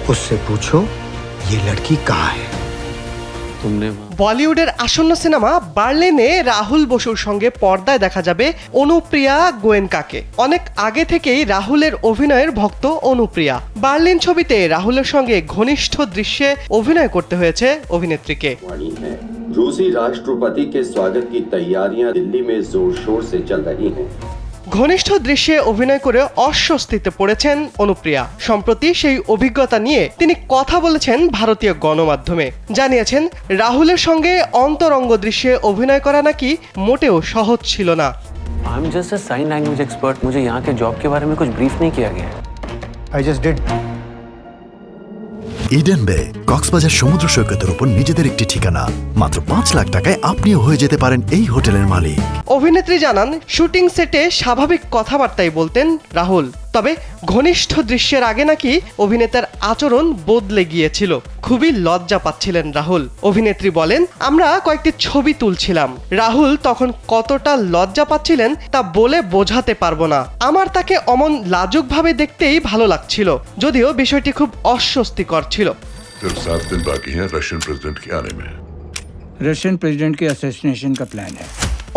उससे पूछो ये लड़की कहाँ है। বলিউডের আসন্ন সিনেমা বার্লিনে রাহুল বসুর সঙ্গে পর্দায় দেখা যাবে অনুপ্রিয়া গোয়েনকাকে। অনেক আগে থেকেই রাহুলের অভিনয়ের ভক্ত অনুপ্রিয়া। বার্লিন ছবিতে রাহুলের সঙ্গে ঘনিষ্ঠ দৃশ্যে অভিনয় করতে হয়েছে অভিনেত্রীকে। रूसी राष्ट्रपति के स्वागत की तैयारियां दिल्ली में जोर शोर से चल रही हैं। ঘনিষ্ঠ দৃশ্যে অভিনয় করে অস্বস্তিতে পড়েছেন অনুপ্রিয়া। সম্প্রতি সেই অভিজ্ঞতা নিয়ে তিনি কথা বলেছেন ভারতীয় গণমাধ্যমে। জানিয়েছেন রাহুলের সঙ্গে অন্তরঙ্গ দৃশ্যে অভিনয় করা নাকি মোটেও সহজ ছিল না। I am just a sign language expert. मुझे यहाँ के जॉब के बारे में कुछ ब्रीफ नहीं किया गया है। I just did. ইডেন বে কক্সবাজার সমুদ্র সৈকতের উপর নিজেদের একটি ঠিকানা। মাত্র ৫ লাখ টাকায় আপনিও হয়ে যেতে পারেন এই হোটেলের মালিক। অভিনেত্রী জানান শুটিং সেটে স্বাভাবিক কথাবার্তাই বলতেন রাহুল, তবে ঘনিষ্ঠ দৃশ্যের আগে নাকি অভিনেতার আচরণ বদলে গিয়েছিল। খুবই লজ্জা পাচ্ছিলেন রাহুল। অভিনেত্রী বলেন, আমরা কয়েকটি ছবি তুলছিলাম, রাহুল তখন কতটা লজ্জা পাচ্ছিলেন তা বলে বোঝাতে পারবো না। আমার তাকে অমন লাজুকভাবে দেখতেই ভালো লাগছিল, যদিও বিষয়টি খুব অস্বস্তিকর ছিল। सिर्फ 7 दिन बाकी हैं रशियन प्रेसिडेंट के आने में। रशियन प्रेसिडेंट के असैसिनेशन का प्लान है।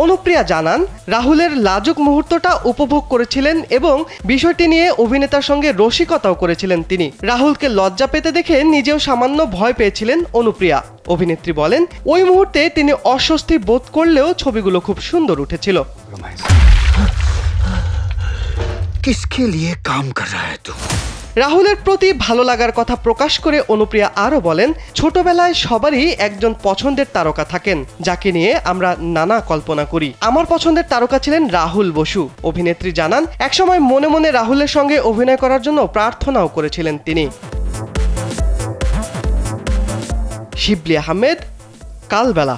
অনুপ্রিয়া জানান রাহুলের লাজুক মুহূর্তটা উপভোগ করেছিলেন এবং বিষয়টি নিয়ে অভিনেতার সঙ্গে রসিকতাও করেছিলেন তিনি। রাহুলকে লজ্জা পেতে দেখে নিজেও সামান্য ভয় পেয়েছিলেন অনুপ্রিয়া। অভিনেত্রী বলেন, ওই মুহূর্তে তিনি অস্বস্তি বোধ করলেও ছবিগুলো খুব সুন্দর উঠেছিল। किसके लिए काम कर रहा है तू? রাহুলের প্রতি ভালো লাগার কথা প্রকাশ করে অনুপ্রিয়া আরও বলেন, ছোটবেলায় সবারই একজন পছন্দের তারকা থাকেন যাকে নিয়ে আমরা নানা কল্পনা করি। আমার পছন্দের তারকা ছিলেন রাহুল বসু। অভিনেত্রী জানান একসময় মনে মনে রাহুলের সঙ্গে অভিনয় করার জন্য প্রার্থনাও করেছিলেন তিনি। শিবলি আহমেদ, কালবেলা।